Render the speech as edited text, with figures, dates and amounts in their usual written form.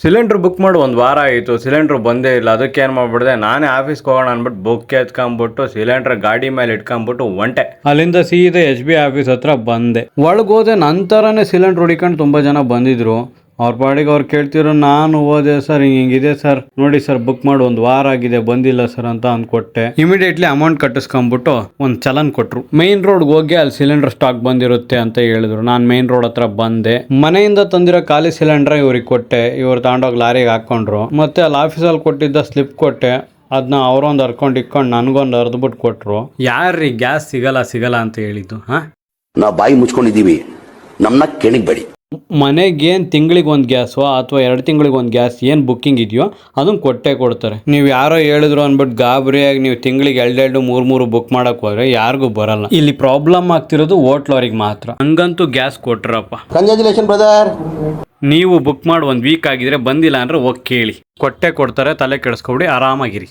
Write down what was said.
Cylinder book ಮಾಡಿ ಒಂದು ವಾರ ಆಯಿತು, ಸಿಲಿಂಡರ್ ಬಂದೇ ಇಲ್ಲ. ಅದಕ್ಕೆ ಏನು ಮಾಡ್ಬಿಡಿದೆ, ನಾನೇ ಆಫೀಸ್ಗೆ ಹೋಗೋಣ ಅಂದ್ಬಿಟ್ಟು ಬುಕ್ ಎತ್ಕೊಂಡ್ಬಿಟ್ಟು ಸಿಲಿಂಡರ್ ಗಾಡಿ ಮೇಲೆ ಇಟ್ಕೊಂಡ್ಬಿಟ್ಟು ಒಂಟೆ. ಅಲ್ಲಿಂದ ಸೀದಾ SBI ಆಫೀಸ್ ಹತ್ರ ಬಂದೆ. ಒಳಗೋದೆ, ನಂತರನೇ ಸಿಲಿಂಡರ್ ಹುಡಿಕೊಂಡು ತುಂಬ ಜನ ಬಂದಿದ್ರು. ಅವ್ರ ಪಾಡಿಗೆ ಅವ್ರು ಕೇಳ್ತಿರೋ, ನಾನು ಹೋದೆ ಸರ್ ಹಿಂಗಿದೆ ಸರ್, ನೋಡಿ ಸರ್ ಬುಕ್ ಮಾಡಿ ಒಂದು ವಾರ ಆಗಿದೆ ಬಂದಿಲ್ಲ ಸರ್ ಅಂತ ಅಂದ್ಕೊಟ್ಟೆ. ಇಮಿಡಿಯೇಟ್ಲಿ ಅಮೌಂಟ್ ಕಟ್ಟಿಸ್ಕೊಂಡ್ಬಿಟ್ಟು ಒಂದು ಚಲನ್ ಕೊಟ್ರು. ಮೈನ್ ರೋಡ್ಗೆ ಹೋಗಿ ಅಲ್ಲಿ ಸಿಲಿಂಡರ್ ಸ್ಟಾಕ್ ಬಂದಿರುತ್ತೆ ಅಂತ ಹೇಳಿದ್ರು. ನಾನು ಮೈನ್ ರೋಡ್ ಹತ್ರ ಬಂದೆ. ಮನೆಯಿಂದ ತಂದಿರೋ ಖಾಲಿ ಸಿಲಿಂಡರ್ ಇವ್ರಿಗೆ ಕೊಟ್ಟೆ. ಇವ್ರು ತಗೊಂಡೋಗಿ ಲಾರಿಗೆ ಹಾಕೊಂಡ್ರು. ಮತ್ತೆ ಅಲ್ಲಿ ಆಫೀಸಲ್ಲಿ ಕೊಟ್ಟಿದ್ದ ಸ್ಲಿಪ್ ಕೊಟ್ಟೆ. ಅದನ್ನ ಅವರೊಂದು ಹರ್ಕೊಂಡು ಇಕ್ಕೊಂಡು ನನಗೊಂದು ಅರ್ದ್ಬಿಟ್ಟು ಕೊಟ್ರು. ಯಾರ್ರೀ ಗ್ಯಾಸ್ ಸಿಗಲ್ಲ ಅಂತ ಹೇಳಿದ್ದು? ನಾವು ಬಾಯಿ ಮುಚ್ಕೊಂಡಿದ್ದೀವಿ, ನಮ್ಮನ್ನ ಕೆಣಿಗ್ಬೇಡಿ. ಮನೆಗೇನು ತಿಂಗಳಿಗೆ ಒಂದು ಗ್ಯಾಸು ಅಥವಾ 2 ತಿಂಗಳಿಗೆ ಒಂದು ಗ್ಯಾಸ್ ಏನು ಬುಕ್ಕಿಂಗ್ ಇದೆಯೋ ಅದನ್ನು ಕೊಟ್ಟೇ ಕೊಡ್ತಾರೆ. ನೀವು ಯಾರೋ ಹೇಳಿದ್ರು ಅಂದ್ಬಿಟ್ಟು ಗಾಬರಿಯಾಗಿ ನೀವು ತಿಂಗಳಿಗೆ 2 3 ಬುಕ್ ಮಾಡಕ್ಕೆ ಹೋದ್ರೆ ಯಾರಿಗೂ ಬರಲ್ಲ. ಇಲ್ಲಿ ಪ್ರಾಬ್ಲಮ್ ಆಗ್ತಿರೋದು ಹೋಟ್ಲವ್ರಿಗೆ ಮಾತ್ರ. ಹಂಗಂತೂ ಗ್ಯಾಸ್ ಕೊಟ್ರಪ್ಪ. Congratulation brother. ನೀವು ಬುಕ್ ಮಾಡಿ 1 ವೀಕ್ ಆಗಿದ್ರೆ ಬಂದಿಲ್ಲ ಅಂದ್ರೆ ಹೋಗಿ ಕೇಳಿ, ಕೊಟ್ಟೆ ಕೊಡ್ತಾರೆ. ತಲೆ ಕೆಡಿಸ್ಕೊಬಿಡಿ, ಆರಾಮಾಗಿರಿ.